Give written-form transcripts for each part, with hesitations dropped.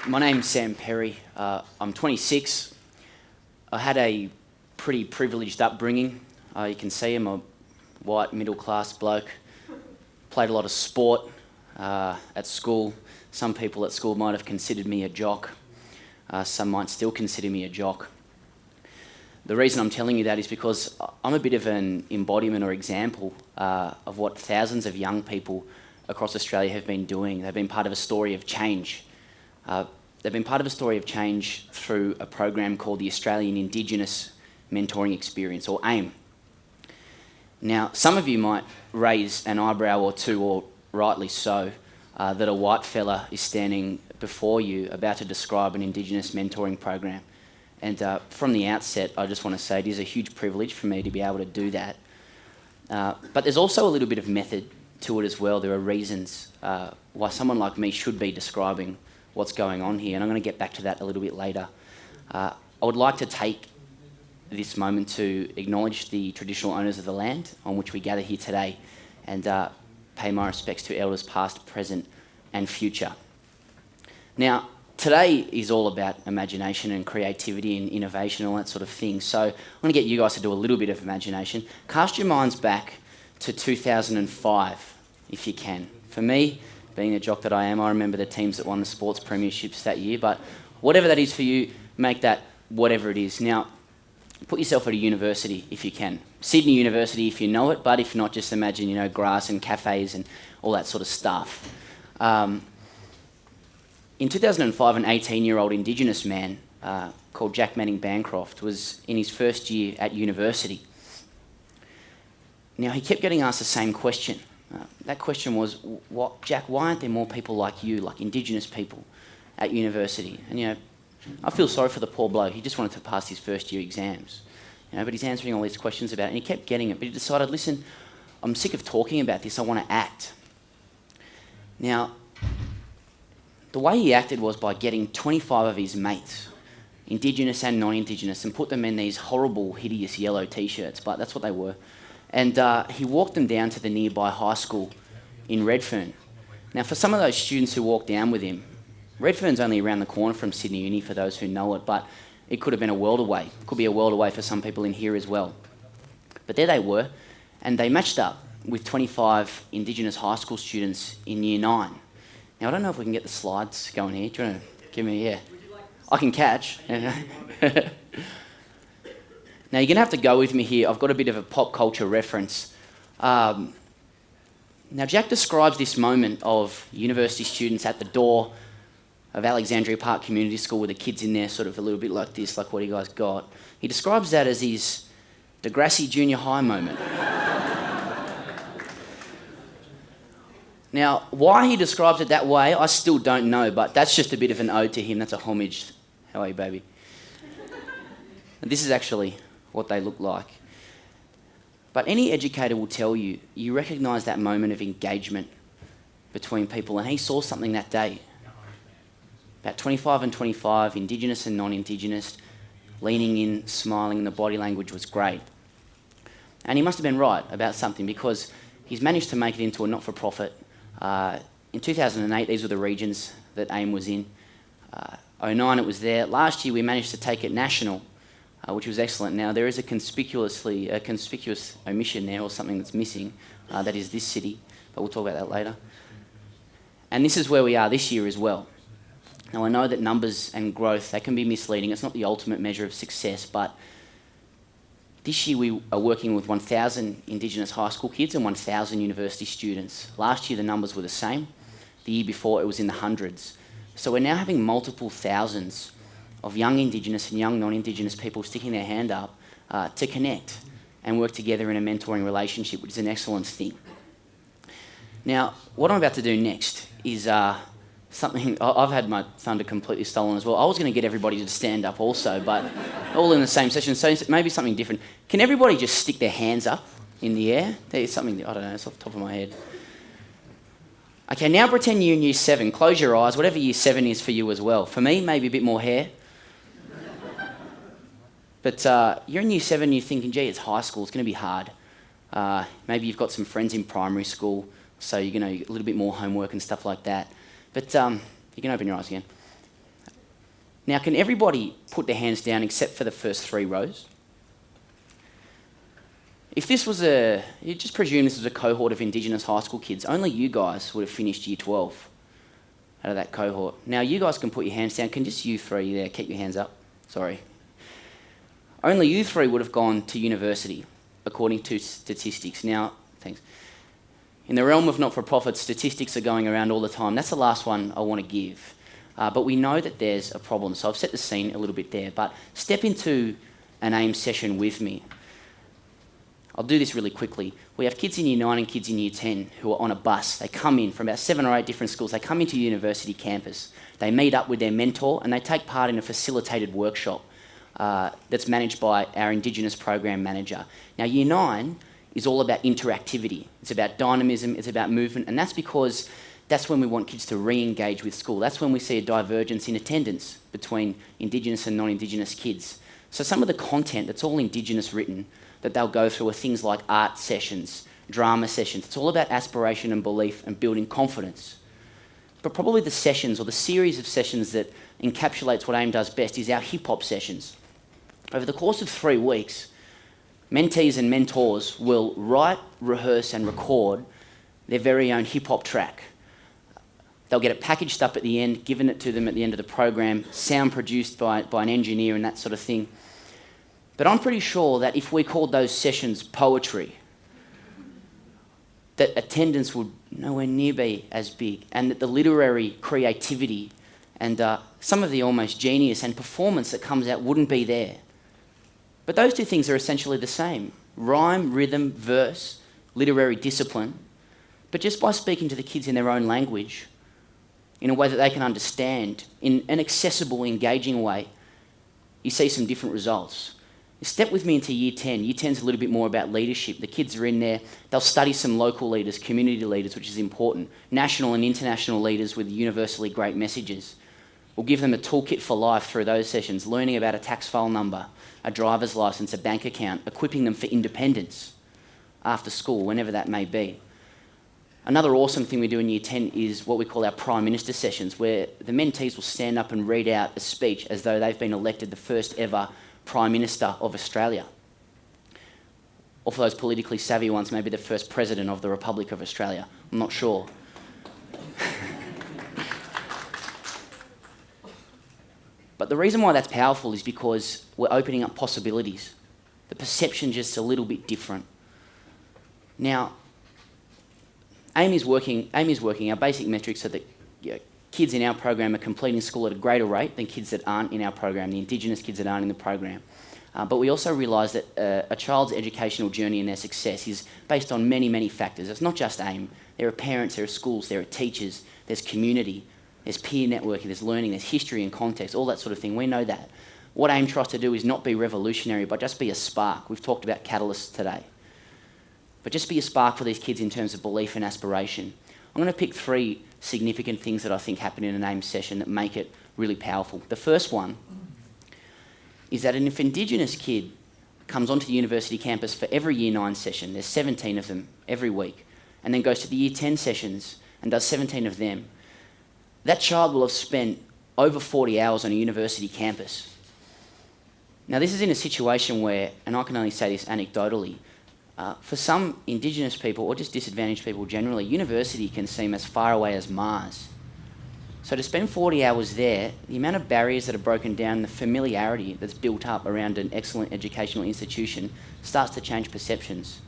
My name's Sam Perry. I'm 26. I had a pretty privileged upbringing. You can see I'm a white middle-class bloke. Played a lot of sport at school. Some people at school might have considered me a jock. Some might still consider me a jock. The reason I'm telling you that is because I'm a bit of an embodiment or example of what thousands of young people across Australia have been doing. They've been part of a story of change. They've been part of a story of change through a program called the Australian Indigenous Mentoring Experience, or AIME. Now, some of you might raise an eyebrow or two, or rightly so, that a white fella is standing before you about to describe an Indigenous mentoring program. And from the outset, I just want to say it is a huge privilege for me to be able to do that. But there's also a little bit of method to it as well. There are reasons why someone like me should be describing what's going on here, and I'm going to get back to that a little bit later. I would like to take this moment to acknowledge the traditional owners of the land on which we gather here today, and pay my respects to elders past, present and future. Now, today is all about imagination and creativity and innovation and all that sort of thing, so I'm going to get you guys to do a little bit of imagination. Cast your minds back to 2005, if you can. For me, being a jock that I am, I remember the teams that won the sports premierships that year, but whatever that is for you, make that whatever it is. Now, put yourself at a university if you can. Sydney University if you know it, but if not, just imagine, grass and cafes and all that sort of stuff. In 2005, an 18-year-old Indigenous man called Jack Manning Bancroft was in his first year at university. Now, he kept getting asked the same question. That question was, Jack, why aren't there more people like you, like Indigenous people, at university? And, I feel sorry for the poor bloke. He just wanted to pass his first year exams. But he's answering all these questions about it, and he kept getting it. But he decided, listen, I'm sick of talking about this. I want to act. Now, the way he acted was by getting 25 of his mates, Indigenous and non-Indigenous, and put them in these horrible, hideous yellow T-shirts, but that's what they were. And he walked them down to the nearby high school in Redfern. Now, for some of those students who walked down with him, Redfern's only around the corner from Sydney Uni, for those who know it, but it could have been a world away. It could be a world away for some people in here as well. But there they were, and they matched up with 25 Indigenous high school students in Year 9. Now, I don't know if we can get the slides going here. Do you want to give me a... Yeah. I can catch. Now, you're going to have to go with me here. I've got a bit of a pop culture reference. Now, Jack describes this moment of university students at the door of Alexandria Park Community School with the kids in there sort of a little bit like this, like what you guys got. He describes that as his Degrassi Junior High moment. Now, why he describes it that way, I still don't know, but that's just a bit of an ode to him. That's a homage. How are you, baby? And this is actually what they look like. But any educator will tell you, you recognise that moment of engagement between people, and he saw something that day. About 25 and 25, Indigenous and non-Indigenous, leaning in, smiling, and the body language was great. And he must have been right about something, because he's managed to make it into a not-for-profit. In 2008, these were the regions that AIME was in. 2009, it was there. Last year, we managed to take it national, which was excellent. Now, there is a conspicuous omission there, or something that's missing. That is this city, but we'll talk about that later. And this is where we are this year as well. Now, I know that numbers and growth, they can be misleading. It's not the ultimate measure of success, but this year we are working with 1,000 Indigenous high school kids and 1,000 university students. Last year the numbers were the same. The year before it was in the hundreds. So we're now having multiple thousands of young Indigenous and young non-Indigenous people sticking their hand up to connect and work together in a mentoring relationship, which is an excellent thing. Now, what I'm about to do next is something... I've had my thunder completely stolen as well. I was going to get everybody to stand up also, but all in the same session, so maybe something different. Can everybody just stick their hands up in the air? There's something, I don't know, it's off the top of my head. Okay, now pretend you're in Year 7. Close your eyes, whatever Year 7 is for you as well. For me, maybe a bit more hair. But you're in Year 7 and you're thinking, gee, it's high school, it's going to be hard. Maybe you've got some friends in primary school, so you're going to a little bit more homework and stuff like that. But you can open your eyes again. Now, can everybody put their hands down except for the first 3 rows? If this was you just presume this was a cohort of Indigenous high school kids, only you guys would have finished year 12 out of that cohort. Now, you guys can put your hands down. Can just you 3 there keep your hands up? Sorry. Only you 3 would have gone to university, according to statistics. Now, thanks. In the realm of not-for-profit, statistics are going around all the time. That's the last one I want to give. But we know that there's a problem. So I've set the scene a little bit there. But step into an AIME session with me. I'll do this really quickly. We have kids in Year 9 and kids in Year 10 who are on a bus. They come in from about 7 or 8 different schools. They come into university campus. They meet up with their mentor and they take part in a facilitated workshop that's managed by our Indigenous program manager. Now, Year 9 is all about interactivity. It's about dynamism, it's about movement, and that's because that's when we want kids to re-engage with school. That's when we see a divergence in attendance between Indigenous and non-Indigenous kids. So some of the content that's all Indigenous written that they'll go through are things like art sessions, drama sessions. It's all about aspiration and belief and building confidence. But probably the sessions or the series of sessions that encapsulates what AIME does best is our hip-hop sessions. Over the course of 3 weeks, mentees and mentors will write, rehearse and record their very own hip-hop track. They'll get it packaged up at the end, given it to them at the end of the program, sound produced by an engineer and that sort of thing. But I'm pretty sure that if we called those sessions poetry, that attendance would nowhere near be as big, and that the literary creativity and some of the almost genius and performance that comes out wouldn't be there. But those 2 things are essentially the same. Rhyme, rhythm, verse, literary discipline. But just by speaking to the kids in their own language, in a way that they can understand, in an accessible, engaging way, you see some different results. Step with me into Year 10. Year 10 is a little bit more about leadership. The kids are in there. They'll study some local leaders, community leaders, which is important, national and international leaders with universally great messages. We'll give them a toolkit for life through those sessions, learning about a tax file number, a driver's license, a bank account, equipping them for independence after school, whenever that may be. Another awesome thing we do in Year 10 is what we call our Prime Minister sessions, where the mentees will stand up and read out a speech as though they've been elected the first ever Prime Minister of Australia. Or for those politically savvy ones, maybe the first President of the Republic of Australia. I'm not sure. But the reason why that's powerful is because we're opening up possibilities. The perception's just a little bit different. Now, AIME is working. Our basic metrics are that kids in our program are completing school at a greater rate than kids that aren't in our program, the Indigenous kids that aren't in the program. But we also realise that a child's educational journey and their success is based on many, many factors. It's not just AIME. There are parents, there are schools, there are teachers, there's community, there's peer networking, there's learning, there's history and context, all that sort of thing. We know that. What AIME tries to do is not be revolutionary, but just be a spark. We've talked about catalysts today. But just be a spark for these kids in terms of belief and aspiration. I'm going to pick 3 significant things that I think happen in an AIME session that make it really powerful. The first one is that if an Indigenous kid comes onto the university campus for every Year 9 session, there's 17 of them every week, and then goes to the Year 10 sessions and does 17 of them, that child will have spent over 40 hours on a university campus. Now, this is in a situation where, and I can only say this anecdotally, for some Indigenous people, or just disadvantaged people generally, university can seem as far away as Mars. So to spend 40 hours there, the amount of barriers that are broken down, the familiarity that's built up around an excellent educational institution starts to change perceptions.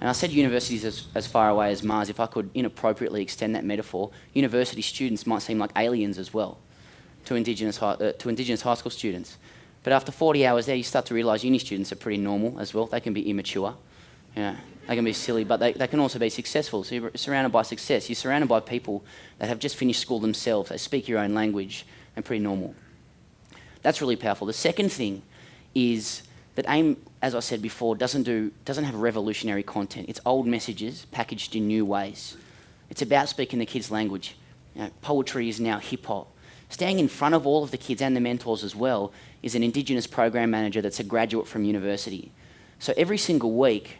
And I said universities as far away as Mars. If I could inappropriately extend that metaphor, university students might seem like aliens as well to Indigenous high school students. But after 40 hours there, you start to realise uni students are pretty normal as well. They can be immature. They can be silly, but they can also be successful. So you're surrounded by success. You're surrounded by people that have just finished school themselves. They speak your own language and pretty normal. That's really powerful. The second thing is that AIME, as I said before, doesn't have revolutionary content. It's old messages packaged in new ways. It's about speaking the kids' language. Poetry is now hip-hop. Staying in front of all of the kids and the mentors as well is an Indigenous program manager that's a graduate from university. So every single week,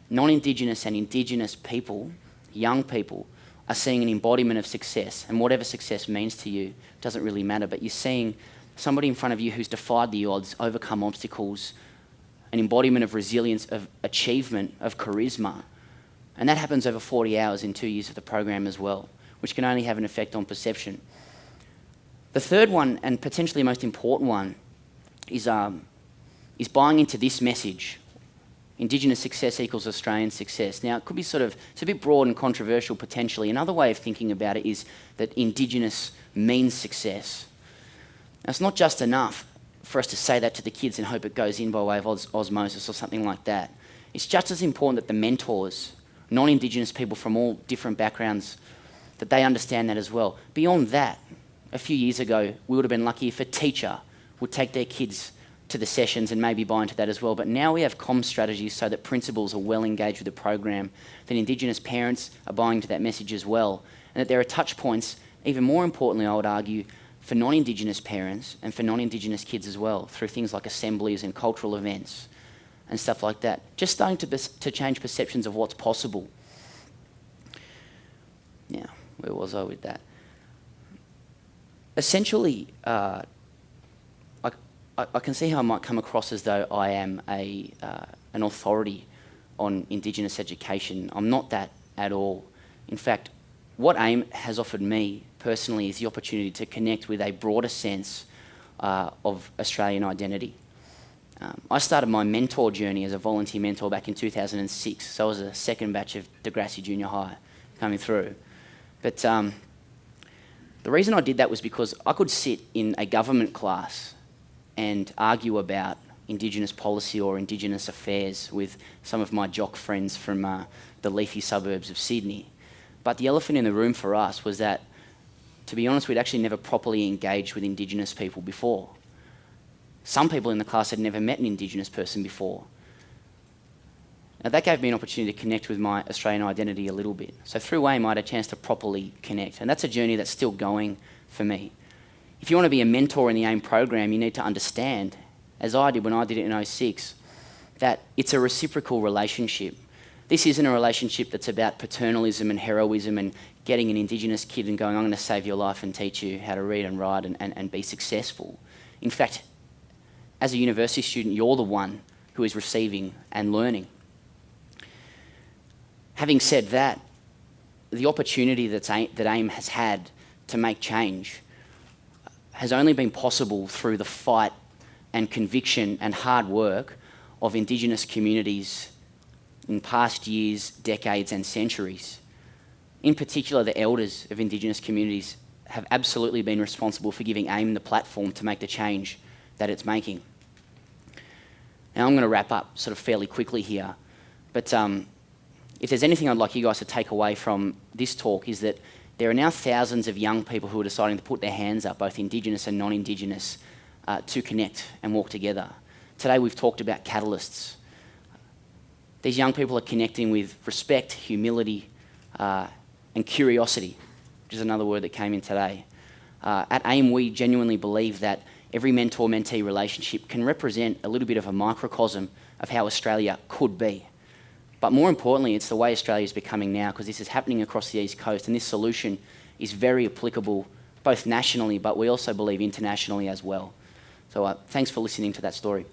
non-Indigenous and Indigenous people, young people, are seeing an embodiment of success. And whatever success means to you doesn't really matter, but you're seeing somebody in front of you who's defied the odds, overcome obstacles, an embodiment of resilience, of achievement, of charisma. And that happens over 40 hours in 2 years of the program as well, which can only have an effect on perception. The third one, and potentially most important one, is buying into this message. Indigenous success equals Australian success. Now, it could be it's a bit broad and controversial potentially. Another way of thinking about it is that Indigenous means success. Now, it's not just enough for us to say that to the kids and hope it goes in by way of osmosis or something like that. It's just as important that the mentors, non-Indigenous people from all different backgrounds, that they understand that as well. Beyond that, a few years ago, we would have been lucky if a teacher would take their kids to the sessions and maybe buy into that as well. But now we have comm strategies so that principals are well engaged with the program, that Indigenous parents are buying into that message as well, and that there are touch points, even more importantly, I would argue, for non-Indigenous parents and for non-Indigenous kids as well, through things like assemblies and cultural events and stuff like that. Just starting to change perceptions of what's possible. Now, where was I with that? Essentially, I can see how I might come across as though I am an authority on Indigenous education. I'm not that at all. In fact, what AIME has offered me personally is the opportunity to connect with a broader sense of Australian identity. I started my mentor journey as a volunteer mentor back in 2006, so I was a second batch of Degrassi Junior High coming through. But the reason I did that was because I could sit in a government class and argue about Indigenous policy or Indigenous affairs with some of my jock friends from the leafy suburbs of Sydney. But the elephant in the room for us was that, to be honest, we'd actually never properly engaged with Indigenous people before. Some people in the class had never met an Indigenous person before. Now that gave me an opportunity to connect with my Australian identity a little bit. So through AIME I had a chance to properly connect, and that's a journey that's still going for me. If you want to be a mentor in the AIME program, you need to understand, as I did when I did it in 2006, that it's a reciprocal relationship. This isn't a relationship that's about paternalism and heroism and getting an Indigenous kid and going, I'm going to save your life and teach you how to read and write and be successful. In fact, as a university student, you're the one who is receiving and learning. Having said that, the opportunity that AIME has had to make change has only been possible through the fight and conviction and hard work of Indigenous communities in past years, decades and centuries. In particular, the elders of Indigenous communities have absolutely been responsible for giving AIME the platform to make the change that it's making. Now I'm going to wrap up sort of fairly quickly here, but if there's anything I'd like you guys to take away from this talk is that there are now thousands of young people who are deciding to put their hands up, both Indigenous and non-Indigenous, to connect and walk together. Today we've talked about catalysts. These young people are connecting with respect, humility, and curiosity, which is another word that came in today. At AIME we genuinely believe that every mentor-mentee relationship can represent a little bit of a microcosm of how Australia could be. But more importantly, it's the way Australia is becoming now, because this is happening across the East Coast, and this solution is very applicable both nationally, but we also believe internationally as well. So thanks for listening to that story.